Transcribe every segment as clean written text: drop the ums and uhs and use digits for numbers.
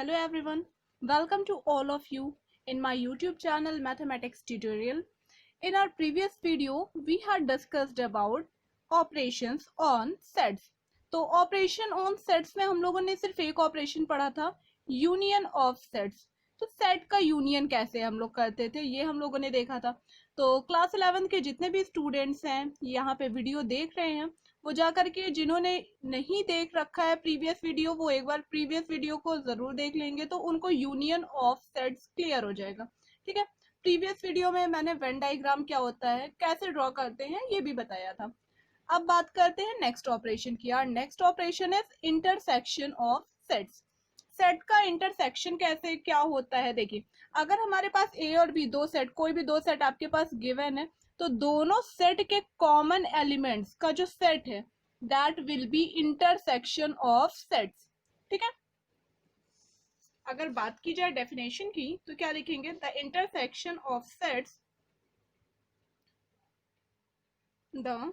Hello everyone, welcome to all of you in my YouTube channel Mathematics Tutorial. In our previous video, we had discussed about operations on sets. तो operation on sets में हम लोगों ने सिर्फ एक operation पढ़ा था, union of sets. तो सेट का यूनियन कैसे हम लोग करते थे ये हम लोगों ने देखा था. तो क्लास 11 के जितने भी स्टूडेंट्स हैं यहाँ पे वीडियो देख रहे हैं, वो जा करके जिन्होंने नहीं देख रखा है प्रीवियस वीडियो, वो एक बार प्रीवियस वीडियो को जरूर देख लेंगे तो उनको यूनियन ऑफ सेट्स क्लियर हो जाएगा. ठीक है, प्रीवियस वीडियो में मैंने वेन डायग्राम क्या होता है, कैसे ड्रॉ करते हैं, ये भी बताया था. अब बात करते हैं नेक्स्ट ऑपरेशन की. यार next operation is intersection of sets. Set का इंटरसेक्शन कैसे क्या होता है, देखिए अगर हमारे पास ए और बी दो सेट, कोई भी दो सेट आपके पास गिवन है, तो दोनों सेट के कॉमन एलिमेंट्स का जो सेट है that will B intersection of sets. ठीक है, अगर बात की जाए डेफिनेशन की तो क्या लिखेंगे, the intersection of sets, the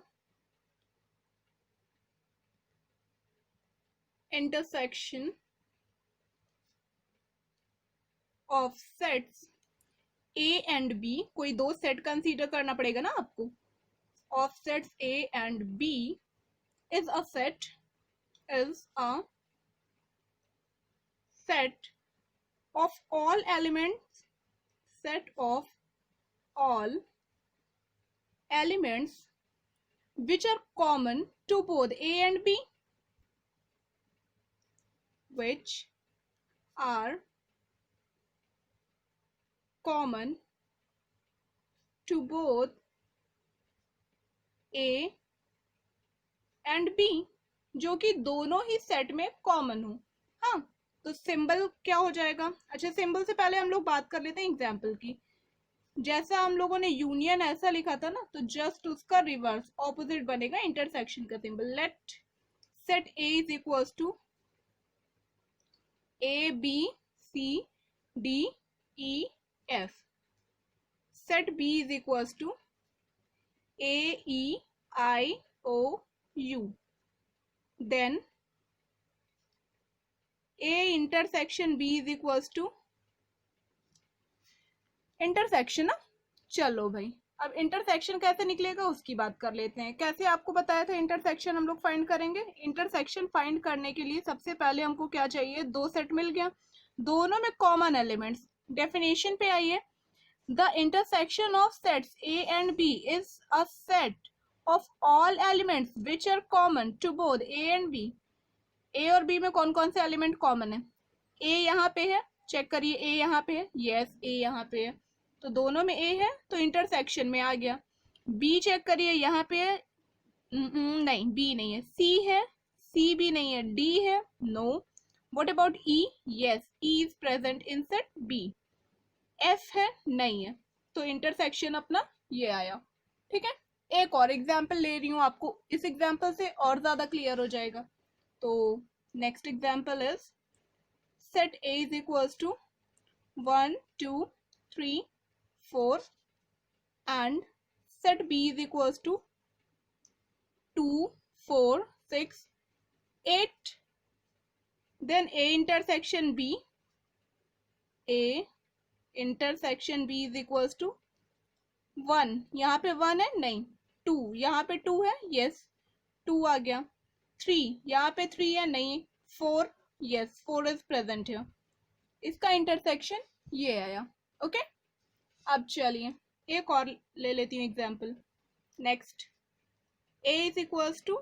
intersection of sets A and B, कोई दो सेट कंसीडर करना पड़ेगा ना आपको, of sets A and B is a set of all elements, set of all elements which are common to both A and B, which are common to both A and B, जो कि दोनों ही set में common हो. हाँ, तो symbol क्या हो जाएगा. अच्छा, सिंबल से पहले हम लोग बात कर लेते हैं एग्जाम्पल की. जैसा हम लोगों ने यूनियन ऐसा लिखा था ना, तो जस्ट उसका रिवर्स ऑपोजिट बनेगा इंटरसेक्शन का symbol. Let set A is equals to A B C D E F. Set B is equals to A E I O U. Then A intersection B is equals to intersection. ना चलो भाई, अब intersection कैसे निकलेगा उसकी बात कर लेते हैं. कैसे आपको बताया था इंटरसेक्शन हम लोग फाइंड करेंगे. इंटरसेक्शन फाइंड करने के लिए सबसे पहले हमको क्या चाहिए, दो सेट मिल गया, दोनों में कॉमन एलिमेंट्स. डेफिनेशन पे आइए, the intersection of sets A and B is a set of all elements which are common to both A and B. A और बी में कौन कौन से एलिमेंट कॉमन है. ए यहाँ पे है, चेक करिए, ए यहाँ पे है, यस ए यहाँ पे है, तो दोनों में ए है तो इंटरसेक्शन में आ गया. बी चेक करिए, यहाँ पे है, नहीं बी नहीं है. सी है, सी भी नहीं है. डी है, no. What about E, yes E is present in set B. F है, नहीं है, तो इंटरसेक्शन अपना ये आया. ठीक है, एक और एग्जाम्पल ले रही हूँ आपको, इस एग्जाम्पल से और ज्यादा क्लियर हो जाएगा. तो next example is set A is equals to 1 2 3 4 and set B is equals to 2 4 6 8. then A intersection B, A intersection B is equals to 1, यहाँ पे 1 है, नहीं. 2, यहाँ पे 2 है, यस 2 आ गया. 3, यहाँ पे 3 है, नहीं. 4, यस 4 इज प्रेजेंट है. इसका इंटरसेक्शन ये आया. ओके, अब चलिए एक और ले लेती हूँ example. Next, A is equals to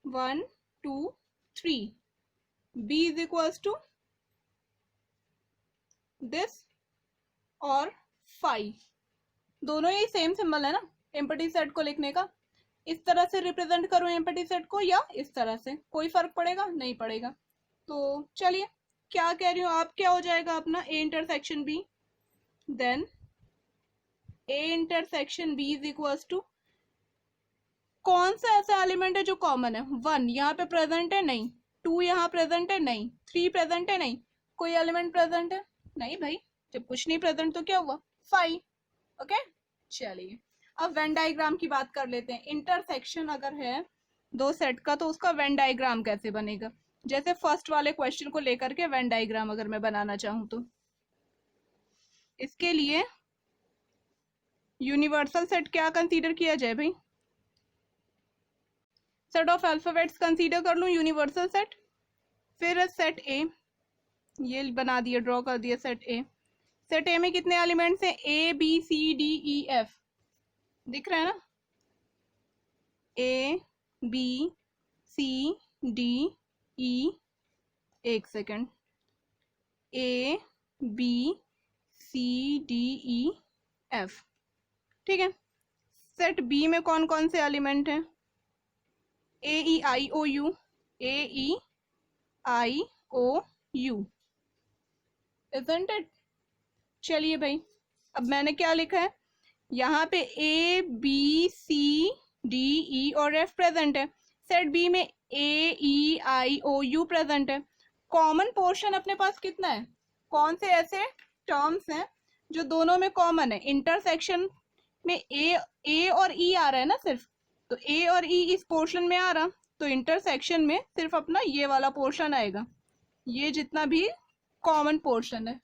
1 2 3, B is equals to this और 5. दोनों ही सेम सिंबल है ना एम्प्टी सेट को लिखने का. इस तरह से रिप्रेजेंट करो एम्प्टी सेट को या इस तरह से, कोई फर्क पड़ेगा नहीं पड़ेगा. तो चलिए क्या कह रही हूँ आप, क्या हो जाएगा अपना A intersection B. Then A intersection B is equals to, कौन सा ऐसा एलिमेंट है जो कॉमन है. 1 यहाँ पे प्रेजेंट है, नहीं. 2 यहाँ प्रेजेंट है, नहीं. 3 प्रेजेंट है, नहीं. कोई एलिमेंट प्रेजेंट है, नहीं भाई. जब कुछ नहीं प्रेजेंट तो क्या हुआ, 5. ओके, चलिए अब वेन डायग्राम की बात कर लेते हैं. इंटरसेक्शन अगर है दो सेट का तो उसका वेन डायग्राम कैसे बनेगा. जैसे फर्स्ट वाले क्वेश्चन को लेकर के वेन डायग्राम अगर मैं बनाना चाहूँ तो इसके लिए यूनिवर्सल सेट क्या कंसीडर किया जाए भाई? सेट ऑफ अल्फाबेट्स कंसीडर कर लूँ यूनिवर्सल सेट। फिर सेट ए, ये बना दिया, ड्रॉ कर दिया सेट ए। सेट ए में कितने एलिमेंट्स हैं? A B C D E F, दिख रहा है ना? ए बी सी डी ई, एक second, A B C D E F, ठीक है। सेट बी में कौन कौन से एलिमेंट हैं? A E I O U, A E I O U, isn't it? चलिए भाई, अब मैंने क्या लिखा है यहाँ पे? ए बी सी डी ई और एफ प्रेजेंट है। सेट बी में ए E I O you present है। कॉमन पोर्शन अपने पास कितना है? कौन से ऐसे टर्म्स हैं जो दोनों में कॉमन है? इंटरसेक्शन में ए और ई आ रहा है ना सिर्फ, तो ए और ई इस पोर्शन में आ रहा, तो इंटरसेक्शन में सिर्फ अपना ये वाला पोर्शन आएगा, ये जितना भी कॉमन पोर्शन है,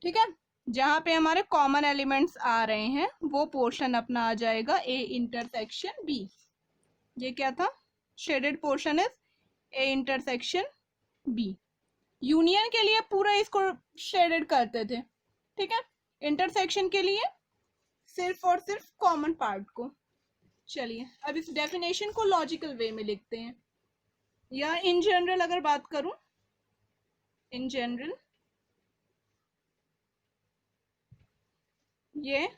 ठीक है। जहां पे हमारे कॉमन एलिमेंट्स आ रहे हैं वो पोर्शन अपना आ जाएगा ए इंटरसेक्शन बी। ये क्या था? Shaded portion is A intersection B. Union के लिए पूरा इसको शेडेड करते थे, ठीक है। इंटरसेक्शन के लिए सिर्फ और सिर्फ कॉमन पार्ट को। चलिए अब इस डेफिनेशन को लॉजिकल वे में लिखते हैं, या इन जनरल अगर बात करूं, इन जनरल ये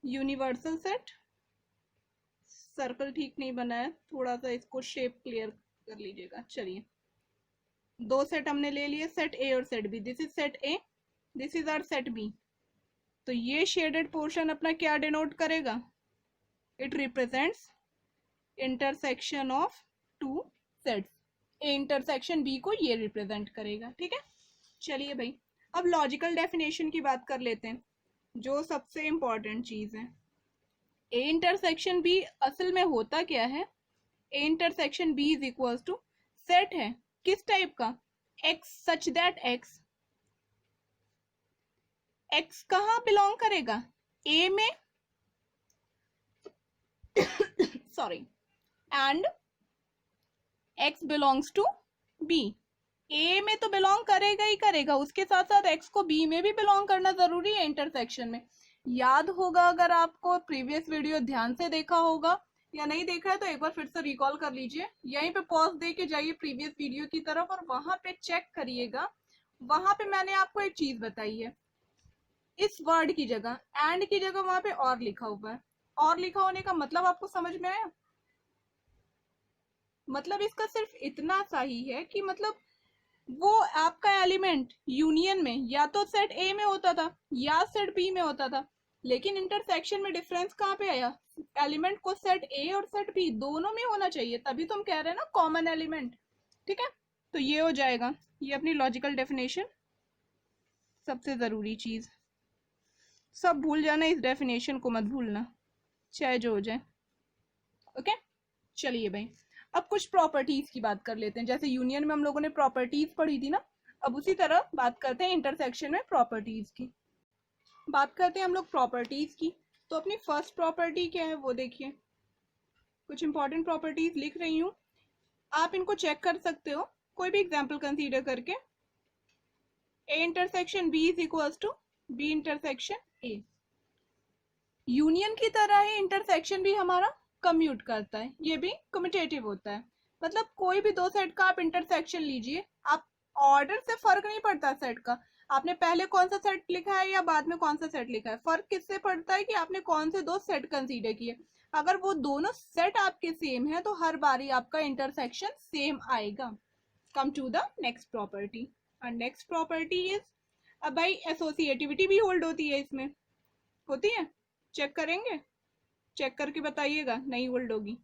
यूनिवर्सल सेट, सर्कल ठीक नहीं बना है, थोड़ा सा इसको शेप क्लियर कर लीजिएगा। चलिए, दो सेट हमने ले लिए, सेट ए और set B. This is set A, this is our set B. तो ये शेडेड पोर्शन अपना क्या डिनोट करेगा? It represents intersection of two sets. A intersection B को ये रिप्रेजेंट करेगा, ठीक है। चलिए भाई, अब लॉजिकल डेफिनेशन की बात कर लेते हैं, जो सबसे इंपॉर्टेंट चीज है। ए इंटरसेक्शन बी असल में होता क्या है? A intersection B is equals to set है किस टाइप का? X such that X, X कहाँ बिलोंग करेगा? ए में sorry, and X belongs to B. A में तो बिलोंग करेगा ही करेगा, उसके साथ साथ एक्स को बी में भी बिलोंग करना जरूरी है इंटरसेक्शन में। याद होगा, अगर आपको प्रीवियस वीडियो ध्यान से देखा होगा, या नहीं देखा है तो एक बार फिर से रिकॉल कर लीजिए। यहीं पे पॉज दे के जाइए प्रीवियस वीडियो की तरफ और वहां पे चेक करिएगा। वहां पे मैंने आपको एक चीज बताई है, इस वर्ड की जगह, एंड की जगह वहां पे और लिखा हुआ है। और लिखा होने का मतलब आपको समझ में आया? मतलब इसका सिर्फ इतना सा ही है कि मतलब वो आपका एलिमेंट यूनियन में या तो सेट ए में होता था या सेट बी में होता था, लेकिन इंटरसेक्शन में डिफरेंस कहाँ पे आया? एलिमेंट को सेट ए और सेट बी दोनों में होना चाहिए, तभी तुम कह रहे हैं ना कॉमन एलिमेंट, ठीक है। तो ये हो जाएगा, ये अपनी लॉजिकल डेफिनेशन। सबसे जरूरी चीज, सब भूल जाना, इस डेफिनेशन को मत भूलना, चाहे जो हो जाए, ओके। चलिए भाई, अब कुछ प्रॉपर्टीज की बात कर लेते हैं। जैसे यूनियन में हम लोगों ने प्रॉपर्टीज पढ़ी थी ना, अब उसी तरह बात करते हैं इंटरसेक्शन में प्रॉपर्टीज की। बात करते हैं हम लोग प्रॉपर्टीज की। तो अपनी फर्स्ट प्रॉपर्टी क्या है वो देखिए, कुछ इंपॉर्टेंट प्रॉपर्टीज लिख रही हूँ, आप इनको चेक कर सकते हो कोई भी एग्जाम्पल कंसीडर करके। A intersection B is equals to B intersection A. Union की तरह ही इंटरसेक्शन भी हमारा कम्यूट करता है, ये भी कम्यूटेटिव होता है। मतलब कोई भी दो सेट का आप इंटरसेक्शन लीजिए, आप ऑर्डर से फर्क नहीं पड़ता सेट का, आपने पहले कौन सा सेट लिखा है या बाद में कौन सा सेट लिखा है, फर्क किससे पड़ता है कि आपने कौन से दो सेट कंसीडर किए। अगर वो दोनों सेट आपके सेम है तो हर बारी आपका इंटरसेक्शन सेम आएगा। Come to the next property, और नेक्स्ट प्रॉपर्टी इज, अब भाई एसोसिएटिविटी भी होल्ड होती है इसमें, होती है, चेक करेंगे, चेक करके बताइएगा, नहीं होल्ड होगी।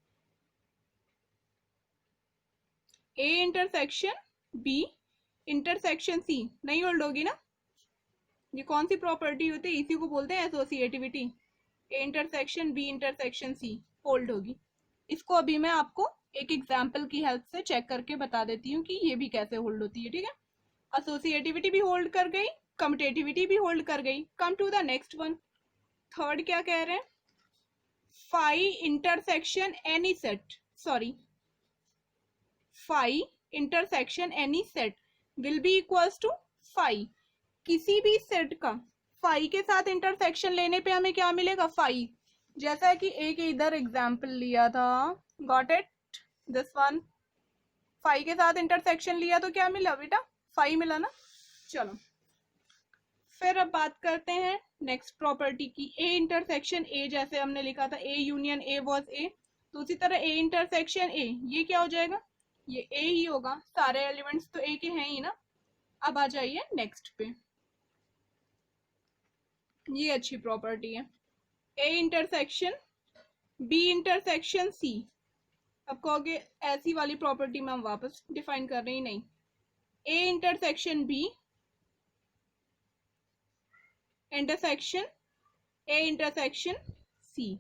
A intersection B intersection C नहीं होल्ड होगी ना। ये कौन सी प्रॉपर्टी होती है? इसी को बोलते हैं associativity. A intersection B intersection C hold होगी। इसको अभी मैं आपको एक एग्जाम्पल की हेल्प से चेक करके बता देती हूँ कि ये भी कैसे होल्ड होती है, ठीक है। एसोसिएटिविटी भी होल्ड कर गई, कम्यूटेटिविटी भी होल्ड कर गई। Come to the next one, third क्या कह रहे हैं, phi intersection any set, sorry phi intersection any set will be equals to phi, किसी भी सेट का फाई के साथ इंटरसेक्शन लेने पे हमें क्या मिलेगा, फाई। जैसा कि एक इधर एग्जाम्पल लिया था, got it, this one, phi के साथ इंटरसेक्शन लिया तो क्या मिला बेटा, फाई मिला ना। चलो फिर अब बात करते हैं नेक्स्ट प्रॉपर्टी की, ए इंटरसेक्शन ए, जैसे हमने लिखा था A union A was a, तो उसी तरह ए इंटरसेक्शन ए, ये क्या हो जाएगा, ये ए ही होगा, सारे एलिमेंट्स तो ए के हैं ही ना। अब आ जाइए नेक्स्ट पे, ये अच्छी प्रॉपर्टी है, A intersection B intersection C. अब कहोगे ऐसी वाली प्रॉपर्टी में हम वापस डिफाइन कर रहे हैं, नहीं, A intersection B intersection A intersection C,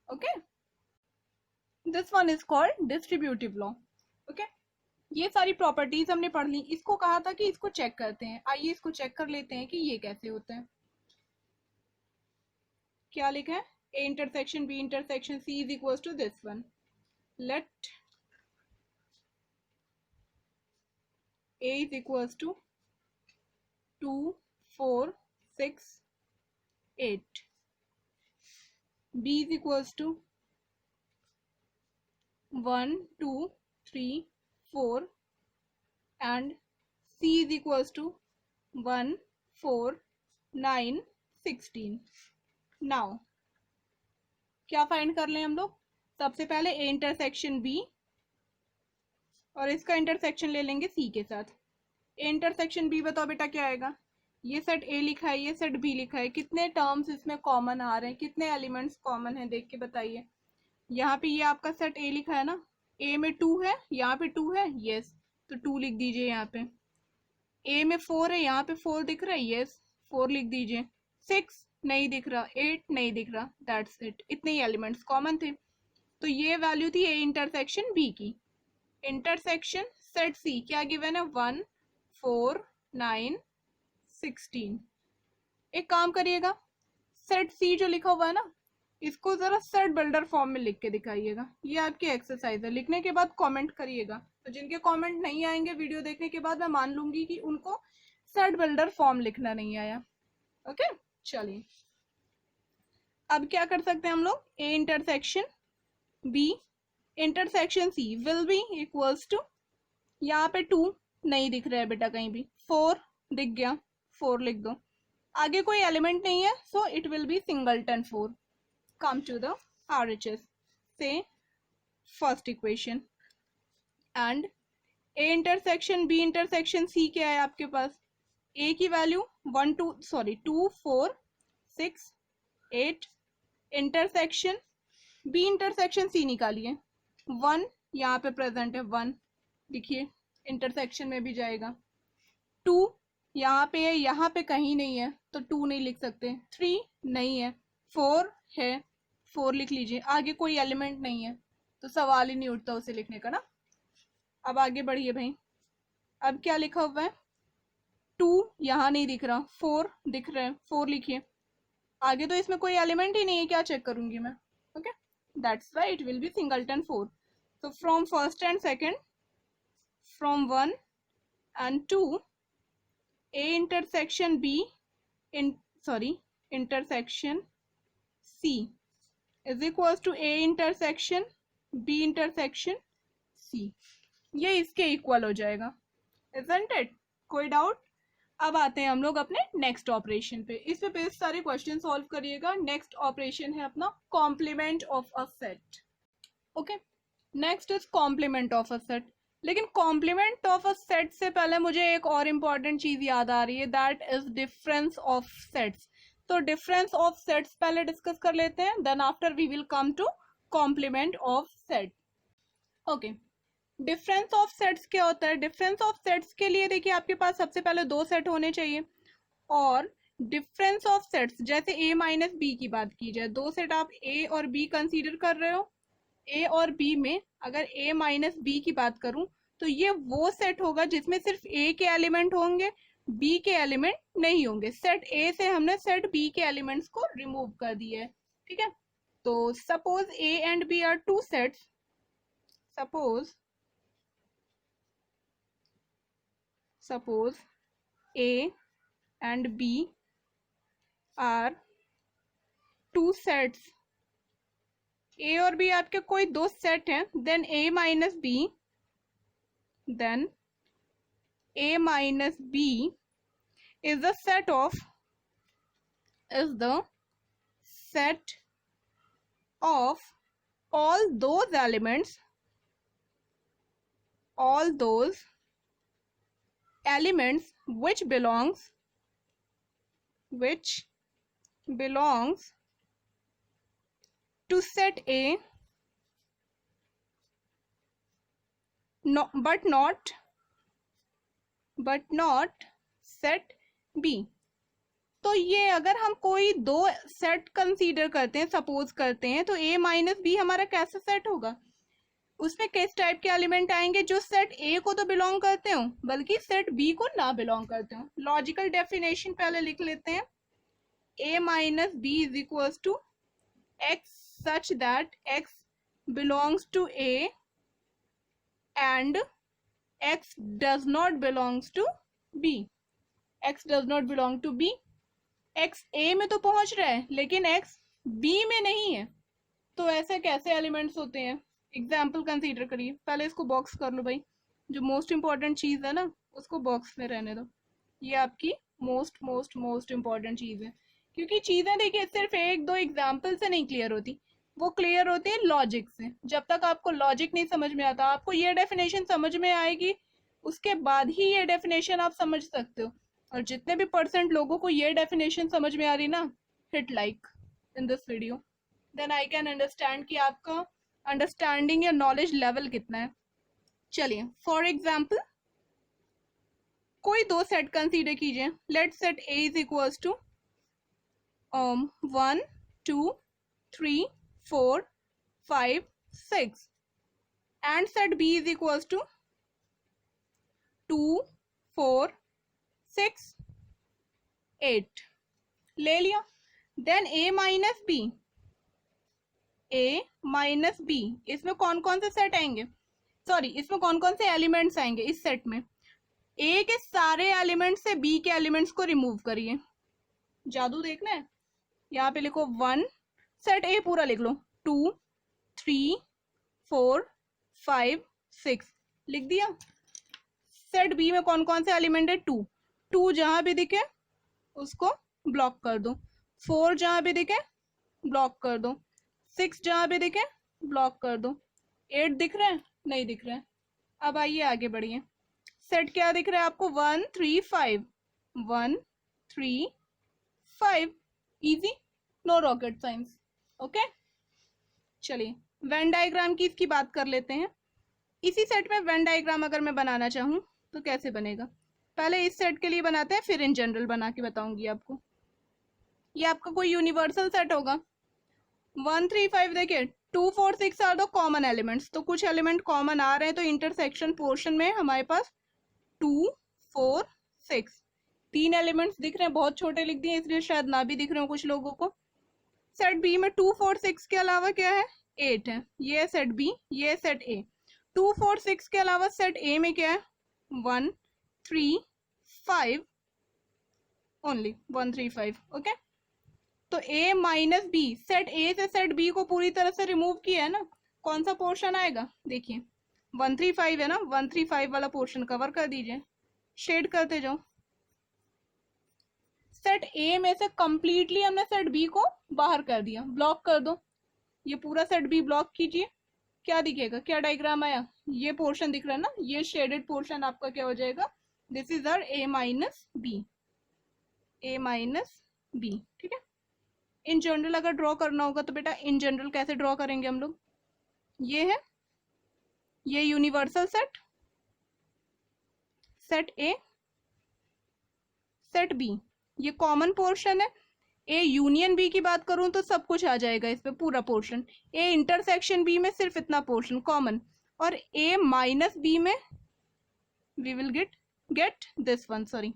okay, this one is called distributive law, okay. ये सारी प्रॉपर्टीज हमने पढ़ ली, इसको कहा था कि इसको चेक करते हैं, आइए इसको चेक कर लेते हैं कि ये कैसे होता है। क्या लिखा है, A intersection B intersection C is equal to this one, let A is equal to 2 4 6 8, b is equals to 1 2 3 4 and c is equals to 1 4 9 16। Now क्या फाइंड कर लें हम लोग, सबसे पहले ए इंटरसेक्शन बी और इसका इंटरसेक्शन ले लेंगे सी के साथ। ए इंटरसेक्शन बी बताओ बेटा क्या आएगा, ये सेट ए लिखा है, ये सेट बी लिखा है, कितने टर्म्स इसमें कॉमन आ रहे हैं, कितने एलिमेंट्स कॉमन है, देख के बताइए। यहाँ पे ये आपका सेट ए लिखा है ना, ए में 2 है, यहाँ पे 2 है, यस, तो 2 लिख दीजिए। यहाँ पे ए में 4 है, यहाँ पे 4 दिख रहा है, यस, 4 लिख दीजिए। 6 नहीं दिख रहा, 8 नहीं दिख रहा, दैट्स इट, इतने ही एलिमेंट्स कॉमन थे। तो ये वैल्यू थी ए इंटरसेक्शन बी की। इंटरसेक्शन सेट सी क्या गिवन है, 1 4 9 16। एक काम करिएगा, सेट सी जो लिखा हुआ है ना, इसको जरा सेट बिल्डर फॉर्म में लिख के दिखाइएगा, ये आपकी एक्सरसाइज है, लिखने के बाद कमेंट करिएगा। तो जिनके कमेंट नहीं आएंगे वीडियो देखने के बाद, मैं मान लूंगी कि उनको सेट बिल्डर फॉर्म लिखना नहीं आया, ओके। चलिए अब क्या कर सकते हैं हम लोग, A intersection B intersection C will be equals to, यहाँ पे 2 नहीं दिख रहा है बेटा कहीं भी, 4 दिख गया, 4 लिख दो, आगे कोई एलिमेंट नहीं है, so it will be singleton 4। Come to the RHS से first equation, and A intersection B intersection C क्या है आपके पास, ए की value 2 4 6 8, intersection B intersection C निकालिए, 1 यहाँ पे प्रेजेंट है, 1 देखिए इंटरसेक्शन में भी जाएगा, 2 यहाँ पे है, यहाँ पे कहीं नहीं है तो 2 नहीं लिख सकते, 3 नहीं है, 4 है, 4 लिख लीजिए, आगे कोई एलिमेंट नहीं है तो सवाल ही नहीं उठता उसे लिखने का ना। अब आगे बढ़िए भाई, अब क्या लिखा हुआ है, 2 यहाँ नहीं दिख रहा, 4 दिख रहा है, 4 लिखिए, आगे तो इसमें कोई एलिमेंट ही नहीं है, क्या चेक करूंगी मैं, okay, that's why it will be singleton 4। so from first and second, from 1 and 2, A intersection B intersection C is equals to A intersection B intersection C, ये इसके इक्वल हो जाएगा, isn't it? कोई doubt. अब आते हैं हम लोग अपने नेक्स्ट ऑपरेशन पे, इस पे बेस सारे क्वेश्चन सॉल्व करिएगा। नेक्स्ट ऑपरेशन है अपना complement of a set, okay, next is complement of a set. लेकिन कॉम्प्लीमेंट ऑफ अ सेट से पहले मुझे एक और इम्पॉर्टेंट चीज याद आ रही है, that is difference of sets. तो डिफरेंस ऑफ सेट्स पहले डिस्कस कर लेते हैं, then after we will come to complement of set, okay. Difference of sets क्या होता है, डिफरेंस ऑफ सेट्स के लिए देखिए आपके पास सबसे पहले 2 सेट होने चाहिए, और डिफरेंस ऑफ सेट्स जैसे a माइनस बी की बात की जाए, 2 सेट आप a और b कंसीडर कर रहे हो, ए और बी में अगर ए माइनस बी की बात करूं तो ये वो सेट होगा जिसमें सिर्फ ए के एलिमेंट होंगे, बी के एलिमेंट नहीं होंगे। सेट ए से हमने सेट बी के एलिमेंट्स को रिमूव कर दिया है, ठीक है। तो suppose A and B are two sets, suppose A and B are two sets, A और बी आपके कोई दो सेट हैं, then A minus B, then a minus b is the set of all those elements which belongs to set A, no, but not set B। तो ये अगर हम कोई दो सेट कंसीडर करते हैं, सपोज करते हैं, तो A माइनस बी हमारा कैसे सेट होगा? उसमें किस टाइप के एलिमेंट आएंगे? जो सेट A को तो बिलोंग करते हो बल्कि सेट B को ना बिलोंग करते हो। लॉजिकल डेफिनेशन पहले लिख लेते हैं। A minus B is equals to x such that x belongs to A and x does not belongs to B। x does not belong to B। x A में तो पहुंच रहा है लेकिन x B में नहीं है। तो ऐसे कैसे एलिमेंट्स होते हैं? एग्जाम्पल कंसीडर करिए। पहले इसको बॉक्स कर लो भाई, जो मोस्ट इंपॉर्टेंट चीज है ना उसको बॉक्स में रहने दो। ये आपकी मोस्ट इंपॉर्टेंट चीज है, क्योंकि चीजें देखिए सिर्फ एक दो एग्जाम्पल से नहीं क्लियर होती, वो क्लियर होती है लॉजिक से। जब तक आपको लॉजिक नहीं समझ में आता, आपको ये डेफिनेशन समझ में आएगी, उसके बाद ही ये डेफिनेशन आप समझ सकते हो। और जितने भी % लोगों को ये डेफिनेशन समझ में आ रही ना, hit like in this video, then I can understand कि आपका अंडरस्टैंडिंग या नॉलेज लेवल कितना है। चलिए फॉर एग्जाम्पल कोई दो सेट कंसीडर कीजिए। Let set A is equals to 1 2 3 4 5 6 and set b is equals to 2 4 6 8 ले लिया। देन a माइनस बी, इसमें कौन कौन से सेट आएंगे, सॉरी इसमें कौन कौन से एलिमेंट्स आएंगे? इस सेट में a के सारे एलिमेंट्स से b के एलिमेंट्स को रिमूव करिए। जादू देखना है। यहाँ पे लिखो 1, सेट ए पूरा लिख लो, 2 3 4 5 6 लिख दिया। सेट बी में कौन कौन से एलिमेंट है? 2 जहां भी दिखे उसको ब्लॉक कर दो, 4 जहां भी दिखे ब्लॉक कर दो, 6 जहां भी दिखे ब्लॉक कर दो, 8 दिख रहा है? नहीं दिख रहा है। अब आइए आगे बढ़िए। सेट क्या दिख रहा है आपको? 1 3 5 1 3 5, easy, no rocket science. Okay चलिए वेन डायग्राम की इसकी बात कर लेते हैं। इसी सेट में वेन डायग्राम अगर मैं बनाना चाहूँ तो कैसे बनेगा? पहले इस सेट के लिए बनाते हैं, फिर इन जनरल बना के बताऊंगी आपको। ये आपका कोई यूनिवर्सल सेट होगा। 1 3 5 देखिए 2 4 6 आर द कॉमन एलिमेंट्स, तो कुछ एलिमेंट कॉमन आ रहे हैं, तो इंटरसेक्शन पोर्शन में हमारे पास 2 4 6 3 एलिमेंट्स दिख रहे हैं। बहुत छोटे लिख दिए इसलिए शायद ना भी दिख रहे हो कुछ लोगों को। सेट बी में 2 4 6 के अलावा क्या है? 8 है। ये है सेट बी, ये है सेट ए। 2 4 6 के अलावा सेट ए में क्या है? 1 3 5 ओनली, 1 3 5। ओके तो ए माइनस बी, सेट ए से सेट बी को पूरी तरह से रिमूव किया है ना, कौन सा पोर्शन आएगा? देखिए 1 3 5 है ना, 1 3 5 वाला पोर्शन कवर कर दीजिए, शेड करते जाओ। सेट ए में से कंप्लीटली हमने सेट बी को बाहर कर दिया, ब्लॉक कर दो। ये पूरा सेट बी ब्लॉक कीजिए, क्या दिखेगा? क्या डायग्राम आया? ये पोर्शन दिख रहा है ना, ये शेडेड पोर्शन आपका क्या हो जाएगा? This is our A minus B, A minus B. ठीक है, इन जनरल अगर ड्रॉ करना होगा तो बेटा इन जनरल कैसे ड्रॉ करेंगे हम लोग? ये है, ये universal set, set A, set B, ये कॉमन पोर्शन है। ए यूनियन बी की बात करूं तो सब कुछ आ जाएगा इस पे, पूरा पोर्शन। ए इंटरसेक्शन बी में सिर्फ इतना पोर्शन कॉमन, और ए माइनस बी में we will get this one, sorry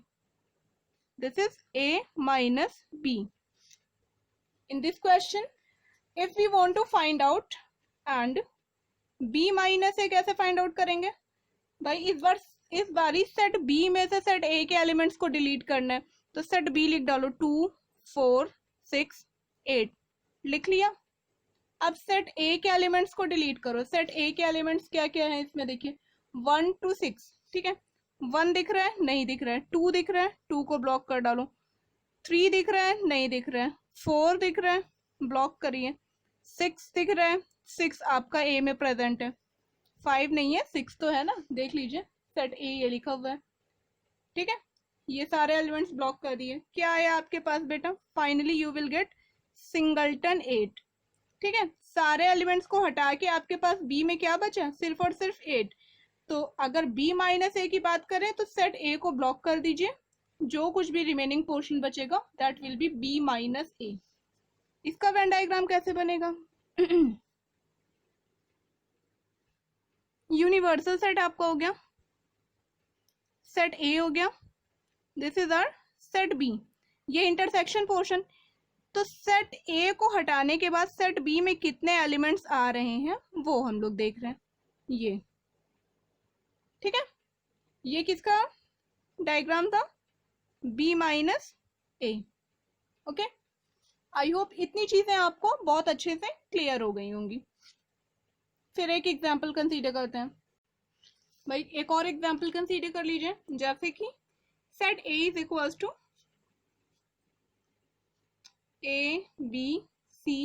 this is a minus b. In this question, if we want to find out and b minus a कैसे find out करेंगे भाई? इस बारी set b में से set a के elements को delete करना है, तो सेट b लिख डालो, 2 4 6 8 लिख लिया। अब सेट a के एलिमेंट्स को डिलीट करो। सेट a के एलिमेंट्स क्या क्या है इसमें देखिए, 1 to 6, ठीक है। 1 दिख रहा है, नहीं दिख रहा है। 2 दिख रहा है, 2 को ब्लॉक कर डालो। 3 दिख रहा है, नहीं दिख रहा है। 4 दिख रहा है, ब्लॉक करिए। 6 दिख रहा है, 6 आपका ए में प्रेजेंट है। 5 नहीं है, 6 तो है ना, देख लीजिए सेट ए ये लिखा हुआ है, ठीक है। ये सारे एलिमेंट्स ब्लॉक कर दिए। क्या आया आपके पास बेटा? Finally you will get singleton 8, ठीक है। सारे एलिमेंट्स को हटा के आपके पास बी में क्या बचा? सिर्फ और सिर्फ 8। तो अगर b माइनस ए की बात करें तो सेट a को ब्लॉक कर दीजिए, जो कुछ भी रिमेनिंग पोर्शन बचेगा that will be b minus A. इसका वेन डायग्राम कैसे बनेगा? यूनिवर्सल सेट आपका हो गया, सेट a हो गया, this is our set b, ये इंटरसेक्शन पोर्शन। तो सेट a को हटाने के बाद सेट b में कितने एलिमेंट्स आ रहे हैं वो हम लोग देख रहे हैं, ये, ठीक है। ये किसका डायग्राम था? b minus A. Okay, I hope इतनी चीजें आपको बहुत अच्छे से क्लियर हो गई होंगी। फिर एक एग्जाम्पल कंसीडर करते हैं भाई, एक और एग्जाम्पल कंसीडर कर लीजिए, जैसे कि set a is equal to a b c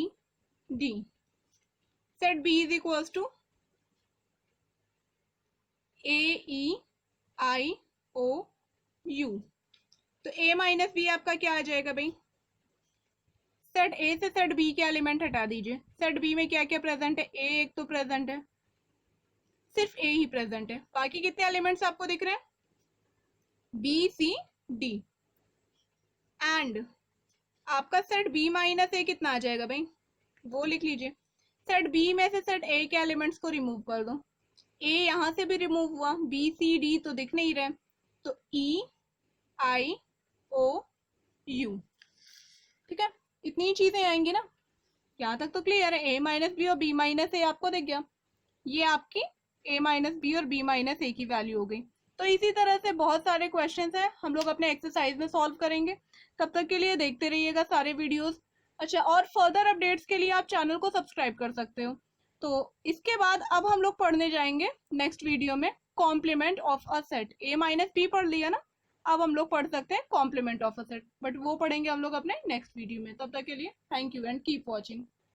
d, set b is equal to AEIOU। तो A माइनस बी आपका क्या आ जाएगा भाई? सेट A से सेट B के एलिमेंट हटा दीजिए। सेट B में क्या क्या प्रेजेंट है? A एक तो प्रेजेंट है, सिर्फ A ही प्रेजेंट है। बाकी कितने एलिमेंट्स आपको दिख रहे हैं? B C D। एंड आपका सेट B माइनस A कितना आ जाएगा भाई? वो लिख लीजिए। सेट B में से सेट A के एलिमेंट्स को रिमूव कर दो। ए यहां से भी रिमूव हुआ, बी सी डी तो दिख नहीं रहे, तो ई आई ओ यू, ठीक है। इतनी चीजें आएंगी ना, यहां तक तो क्लियर है। ए माइनस बी और बी माइनस ए आपको दिख गया, ये आपकी ए माइनस बी और बी माइनस ए की वैल्यू हो गई। तो इसी तरह से बहुत सारे क्वेश्चंस हैं, हम लोग अपने एक्सरसाइज में सॉल्व करेंगे। तब तक के लिए देखते रहिएगा सारे वीडियोस। अच्छा, और फर्दर अपडेट्स के लिए आप चैनल को सब्सक्राइब कर सकते हो। तो इसके बाद अब हम लोग पढ़ने जाएंगे नेक्स्ट वीडियो में complement of a set. A minus B पढ़ लिया ना, अब हम लोग पढ़ सकते हैं complement of a set, but वो पढ़ेंगे हम लोग अपने नेक्स्ट वीडियो में। तब तक के लिए thank you and keep watching.